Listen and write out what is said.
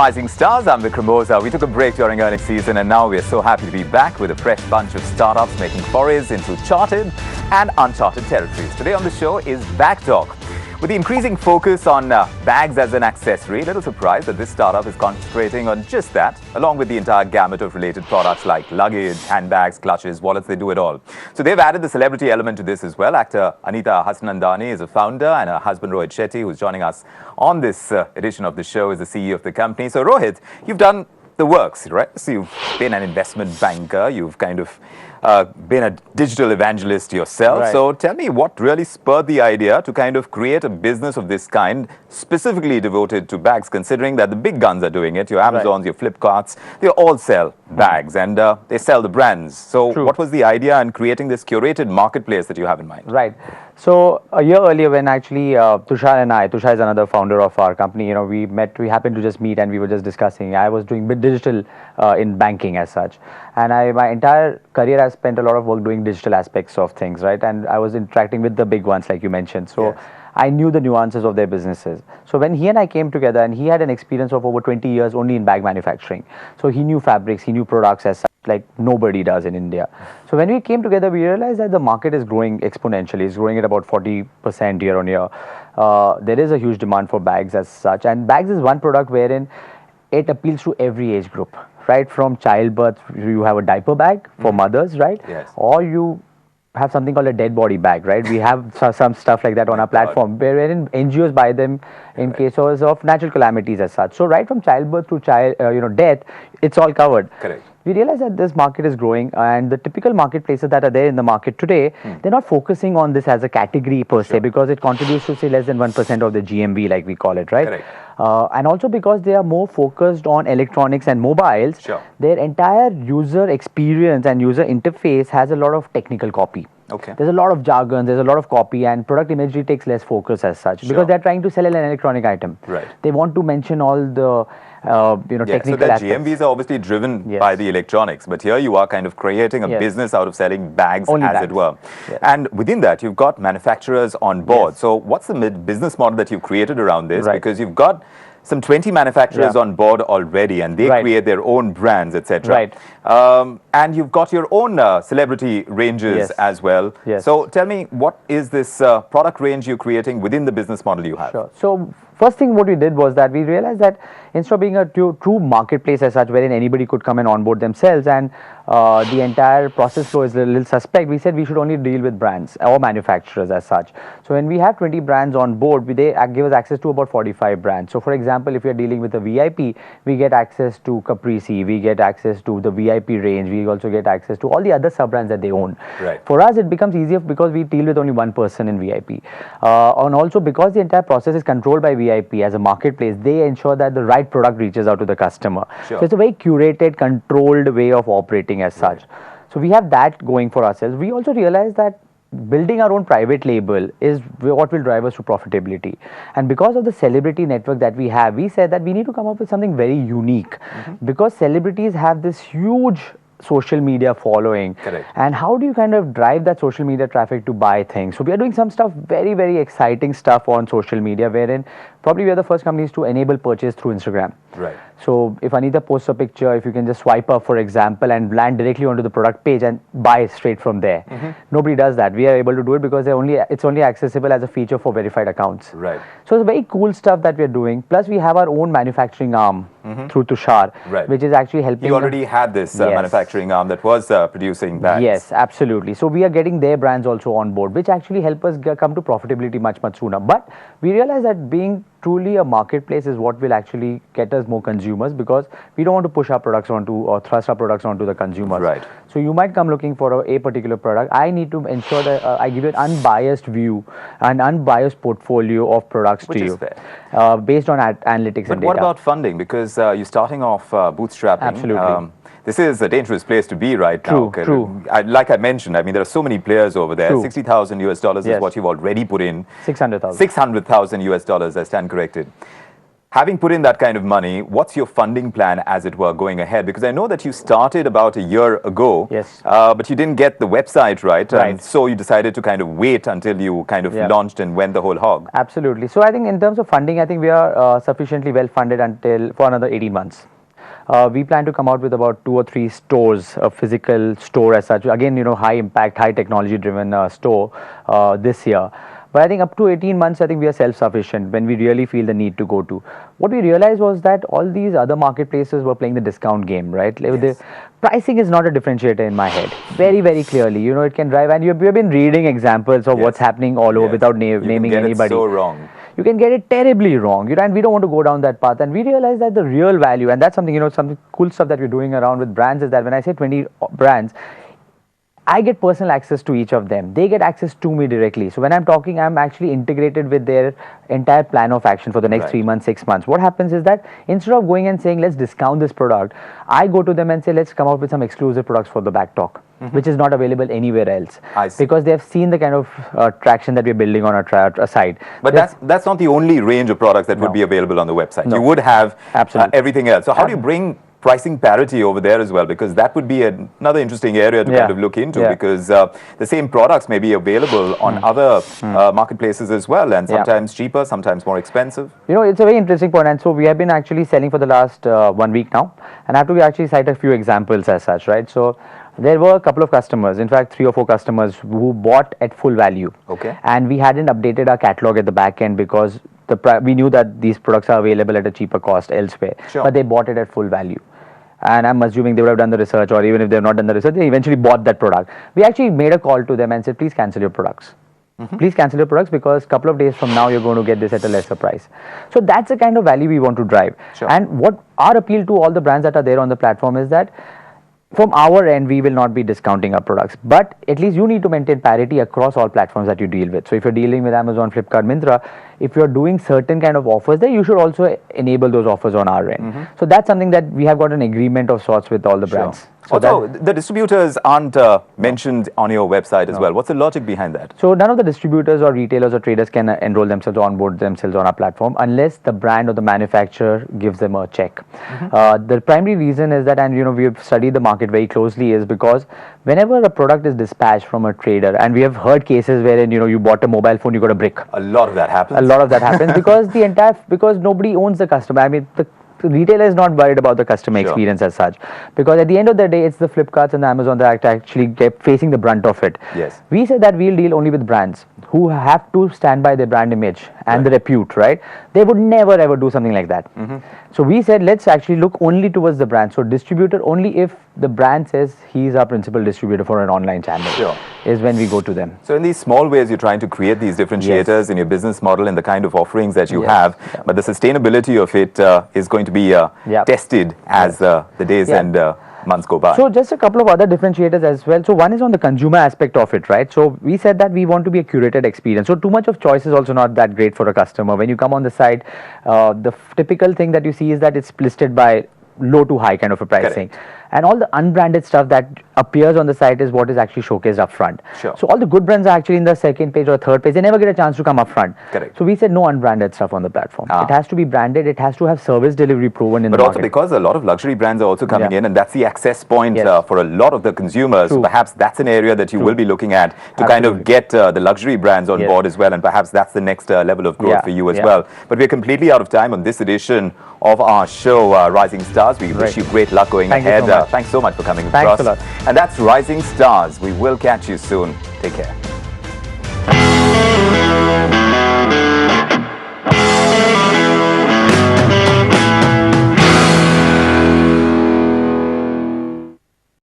Rising Stars. I'm Vikram Oza. We took a break during earnings season and now we're so happy to be back with a fresh bunch of startups making forays into charted and uncharted territories. Today on the show is Bag Talk. With the increasing focus on bags as an accessory, little surprised that this startup is concentrating on just that, along with the entire gamut of related products like luggage, handbags, clutches, wallets, they do it all. So they've added the celebrity element to this as well. Actor Anita Hasnandani is a founder, and her husband Rohit Reddy, who's joining us on this edition of the show, is the CEO of the company. So Rohit, you've done the works, right? So you've been an investment banker, you've kind of been a digital evangelist yourself. Right. So tell me what really spurred the idea to kind of create a business of this kind, specifically devoted to bags, considering that the big guns are doing it. Your Amazons, your Flipkarts, they all sell bags and they sell the brands. So True. what was the idea in creating this curated marketplace that you have in mind? Right. So a year earlier, when actually Tushar is another founder of our company, we met, we happened to just meet and we were just discussing. I was doing digital in banking as such. And my entire career, I spent a lot of work doing digital aspects of things, right? And I was interacting with the big ones, like you mentioned. So yes. I knew the nuances of their businesses. So when he and I came together, and he had an experience of over 20 years only in bag manufacturing. So he knew fabrics, he knew products as such, like nobody does in India. So when we came together, we realized that the market is growing exponentially. It's growing at about 40% year on year. There is a huge demand for bags as such. And bags is one product wherein it appeals to every age group, right? From childbirth, you have a diaper bag for mothers, right? Yes. Or you have something called a dead body bag, right? We have some stuff like that on our platform, wherein NGOs buy them in cases of natural calamities as such. So right from childbirth to death, it's all covered. Correct. We realize that this market is growing, and the typical marketplaces that are there in the market today, they're not focusing on this as a category per se, because it contributes to say less than 1% of the GMV, like we call it, right? Correct. And also because they are more focused on electronics and mobiles, their entire user experience and user interface has a lot of technical copy. Okay. There's a lot of jargon, there's a lot of copy, and product imagery takes less focus as such, because they're trying to sell an electronic item. Right. They want to mention all the technical so the aspects. GMVs are obviously driven by the electronics, but here you are kind of creating a business out of selling bags, Only as bags. it were. Yes. And within that, you've got manufacturers on board. Yes. So what's the business model that you've created around this? Right. Because you've got some 20 manufacturers on board already, and they create their own brands, etc. Right. And you've got your own celebrity ranges as well. Yes. So tell me, what is this product range you're creating within the business model you have? Sure. So first thing what we did was that we realized that instead of being a true marketplace as such, wherein anybody could come and onboard themselves, and the entire process flow is a little suspect, we said we should only deal with brands or manufacturers as such. So when we have 20 brands on board, they give us access to about 45 brands. So for example, if you're dealing with a VIP, we get access to Caprese, we get access to the VIP range, we also get access to all the other sub-brands that they own. Right. For us, it becomes easier because we deal with only one person in VIP. And also because the entire process is controlled by VIP as a marketplace, they ensure that the right product reaches out to the customer. Sure. So it's a very curated, controlled way of operating as such. So we have that going for ourselves. We also realize that building our own private label is what will drive us to profitability. And because of the celebrity network that we have, we said that we need to come up with something very unique, because celebrities have this huge social media following. Correct. And how do you kind of drive that social media traffic to buy things? So we are doing some stuff, very, very exciting stuff on social media, wherein probably we are the first companies to enable purchase through Instagram. Right. So if Anita posts a picture, if you can just swipe up, for example, and land directly onto the product page and buy straight from there. Nobody does that. We are able to do it because it's only accessible as a feature for verified accounts. Right. So it's very cool stuff that we are doing. Plus we have our own manufacturing arm through Tushar, which is actually helping. You already had this manufacturing arm that was producing bags. Yes, absolutely. So we are getting their brands also on board, which actually help us come to profitability much sooner. But we realize that being truly a marketplace is what will actually get us more consumers, because we don't want to push our products onto or thrust our products onto the consumers. Right. So you might come looking for a particular product. I need to ensure that I give you an unbiased view, an unbiased portfolio of products to you, based on analytics and data. But what about funding? Because you're starting off bootstrapping. Absolutely. This is a dangerous place to be right now. True. Like I mentioned, I mean, there are so many players over there. True. $60,000 is what you've already put in. 600,000. 600,000 US dollars, I stand corrected. Having put in that kind of money, what's your funding plan, as it were, going ahead? Because I know that you started about a year ago, Yes. But you didn't get the website right, Right. and so you decided to kind of wait until you kind of Yeah. launched and went the whole hog. Absolutely. So I think in terms of funding, I think we are sufficiently well funded for another 18 months. We plan to come out with about 2 or 3 stores, a physical store as such. Again, high impact, high technology driven store this year. But I think up to 18 months, I think we are self-sufficient when we really feel the need to go to. What we realized was that all these other marketplaces were playing the discount game, right? Like, Yes. the pricing is not a differentiator in my head. Very, very clearly. It can drive, and you've been reading examples of Yes. what's happening all over Yes. without You can naming get anybody. it so wrong. You can get it terribly wrong, and we don't want to go down that path. And we realize that the real value, and that's something, some cool stuff that we're doing around with brands, is that when I say 20 brands, I get personal access to each of them. They get access to me directly. So when I'm talking, I'm actually integrated with their entire plan of action for the next Right. 3 months, 6 months. What happens is that instead of going and saying, let's discount this product, I go to them and say, let's come out with some exclusive products for the back talk, which is not available anywhere else. I see. Because they have seen the kind of traction that we're building on our site. But that's not the only range of products that would No. be available on the website. No. You would have Absolutely. everything else. So how do you bring pricing parity over there as well? Because that would be another interesting area to Yeah. kind of look into, Yeah. because the same products may be available on other marketplaces as well, and Yeah. sometimes cheaper, sometimes more expensive. It's a very interesting point, and so we have been actually selling for the last 1 week now, and I have to actually cite a few examples as such, right? So there were a couple of customers, in fact 3 or 4 customers, who bought at full value. Okay. And we hadn't updated our catalog at the back end because we knew that these products are available at a cheaper cost elsewhere, Sure. but they bought it at full value. And I'm assuming they would have done the research, or even if they have not done the research, they eventually bought that product. We actually made a call to them and said, please cancel your products. Please cancel your products, because a couple of days from now, you're going to get this at a lesser price. So that's the kind of value we want to drive. Sure. And what our appeal to all the brands that are there on the platform is that from our end, we will not be discounting our products, but at least you need to maintain parity across all platforms that you deal with. So if you're dealing with Amazon, Flipkart, Myntra, if you're doing certain kind of offers there, you should also enable those offers on our end. So that's something that we have got an agreement of sorts with all the brands. So Also, the distributors aren't mentioned on your website as well. What's the logic behind that? So none of the distributors or retailers or traders can enroll themselves or onboard themselves on our platform unless the brand or the manufacturer gives them a check. The primary reason is that, and we've studied the market very closely, is because whenever a product is dispatched from a trader, and we have heard cases wherein you bought a mobile phone, you got a brick. A lot of that happens. A lot of that happens because nobody owns the customer. I mean, the retailer is not worried about the customer Sure. experience as such, because at the end of the day, it's the Flipkarts and the Amazon that actually get facing the brunt of it. Yes. We say that we'll deal only with brands who have to stand by their brand image and the repute, right? They would never ever do something like that. So we said, let's actually look only towards the brand. So distributor only if the brand says he's our principal distributor for an online channel, Sure. is when we go to them. So in these small ways, you're trying to create these differentiators in your business model and the kind of offerings that you Yes. have, Yeah. but the sustainability of it is going to be Yeah. tested as the days Yeah. and months go by. So just a couple of other differentiators as well. So one is on the consumer aspect of it, right? So we said that we want to be a curated experience. So too much of choice is also not that great for a customer. When you come on the site, the typical thing that you see is that it's listed by low to high kind of a pricing. And all the unbranded stuff that appears on the site is what is actually showcased up front. Sure. So all the good brands are actually in the second page or third page. They never get a chance to come up front. Correct. So we said no unbranded stuff on the platform. Ah. It has to be branded. It has to have service delivery proven in But the also market. because a lot of luxury brands are also coming Yeah. in, and that's the access point Yes. for a lot of the consumers. So True. perhaps that's an area that you True. will be looking at to kind of Absolutely. get the luxury brands on Yes. board as well, and perhaps that's the next level of growth Yeah. for you as Yeah. well. But we're completely out of time on this edition of our show, Rising Stars. We wish Right. you great luck going Thank you ahead. so much. Thanks so much for coming Thanks across. a lot. And that's Rising Stars. We will catch you soon. Take care.